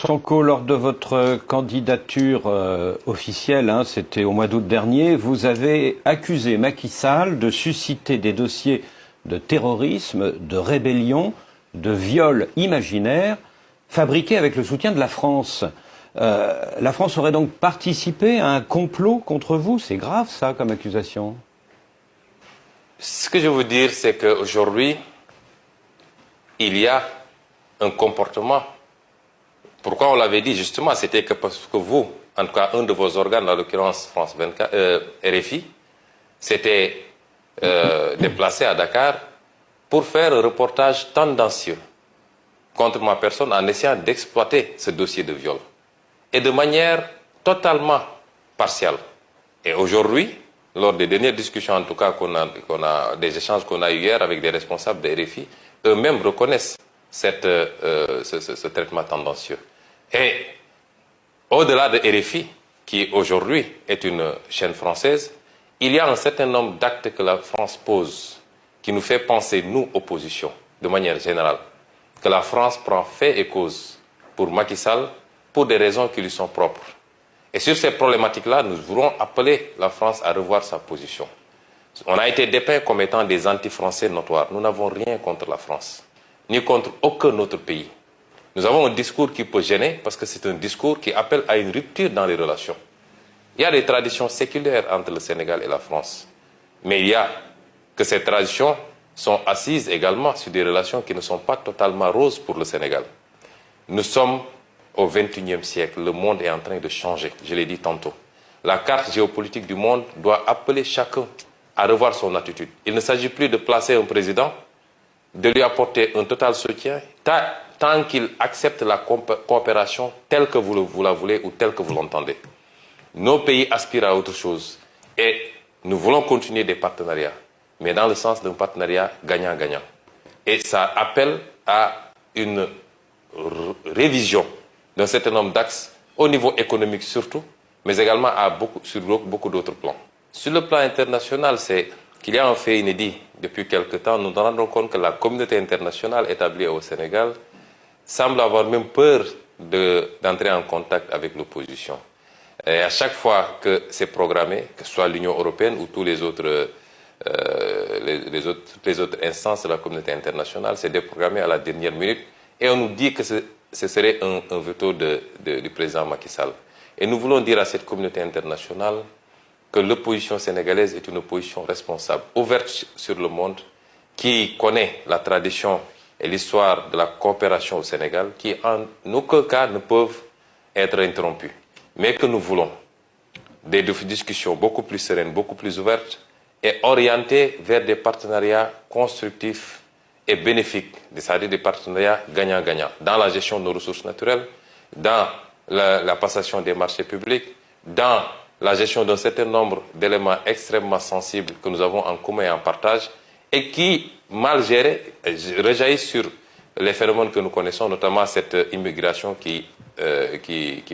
Sonko, lors de votre candidature officielle, c'était au mois d'août dernier, vous avez accusé Macky Sall de susciter des dossiers de terrorisme, de rébellion, de viol imaginaire, fabriqués avec le soutien de la France. La France aurait donc participé à un complot contre vous. C'est grave, ça, comme accusation. Ce que je veux dire, c'est qu'aujourd'hui, il y a un comportement. Pourquoi on l'avait dit, justement, c'était que parce que vous, en tout cas un de vos organes, en l'occurrence France 24, RFI, s'était déplacé à Dakar pour faire un reportage tendancieux contre ma personne en essayant d'exploiter ce dossier de viol. Et de manière totalement partielle. Et aujourd'hui, lors des dernières discussions, en tout cas, des échanges qu'on a eu hier avec des responsables de RFI, eux-mêmes reconnaissent ce traitement tendancieux. Et au-delà de RFI, qui aujourd'hui est une chaîne française, il y a un certain nombre d'actes que la France pose, qui nous fait penser, nous, opposition, de manière générale, que la France prend fait et cause pour Macky Sall, pour des raisons qui lui sont propres. Et sur ces problématiques-là, nous voulons appeler la France à revoir sa position. On a été dépeint comme étant des anti-français notoires. Nous n'avons rien contre la France, ni contre aucun autre pays. Nous avons un discours qui peut gêner parce que c'est un discours qui appelle à une rupture dans les relations. Il y a des traditions séculaires entre le Sénégal et la France. Mais il y a que ces traditions sont assises également sur des relations qui ne sont pas totalement roses pour le Sénégal. Nous sommes au XXIe siècle. Le monde est en train de changer, je l'ai dit tantôt. La carte géopolitique du monde doit appeler chacun à revoir son attitude. Il ne s'agit plus de placer un président, de lui apporter un total soutien, tant qu'il accepte la coopération telle que vous la voulez ou telle que vous l'entendez. Nos pays aspirent à autre chose et nous voulons continuer des partenariats, mais dans le sens d'un partenariat gagnant-gagnant. Et ça appelle à une révision d'un certain nombre d'axes, au niveau économique surtout, mais également sur beaucoup d'autres plans. Sur le plan international, c'est qu'il y a un fait inédit. Depuis quelque temps, nous nous rendons compte que la communauté internationale établie au Sénégal semble avoir même peur d'entrer en contact avec l'opposition. Et à chaque fois que c'est programmé, que ce soit l'Union européenne ou toutes les autres instances de la communauté internationale, c'est déprogrammé à la dernière minute. Et on nous dit que ce serait un veto du président Macky Sall. Et nous voulons dire à cette communauté internationale que l'opposition sénégalaise est une opposition responsable, ouverte sur le monde, qui connaît la tradition et l'histoire de la coopération au Sénégal, qui en aucun cas ne peuvent être interrompues. Mais que nous voulons des discussions beaucoup plus sereines, beaucoup plus ouvertes et orientées vers des partenariats constructifs et bénéfiques, c'est-à-dire des partenariats gagnant-gagnant, dans la gestion de nos ressources naturelles, dans la passation des marchés publics, dans la gestion d'un certain nombre d'éléments extrêmement sensibles que nous avons en commun et en partage, et qui, mal gérés, rejaillissent sur les phénomènes que nous connaissons, notamment cette immigration qui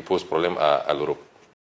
pose problème à l'Europe.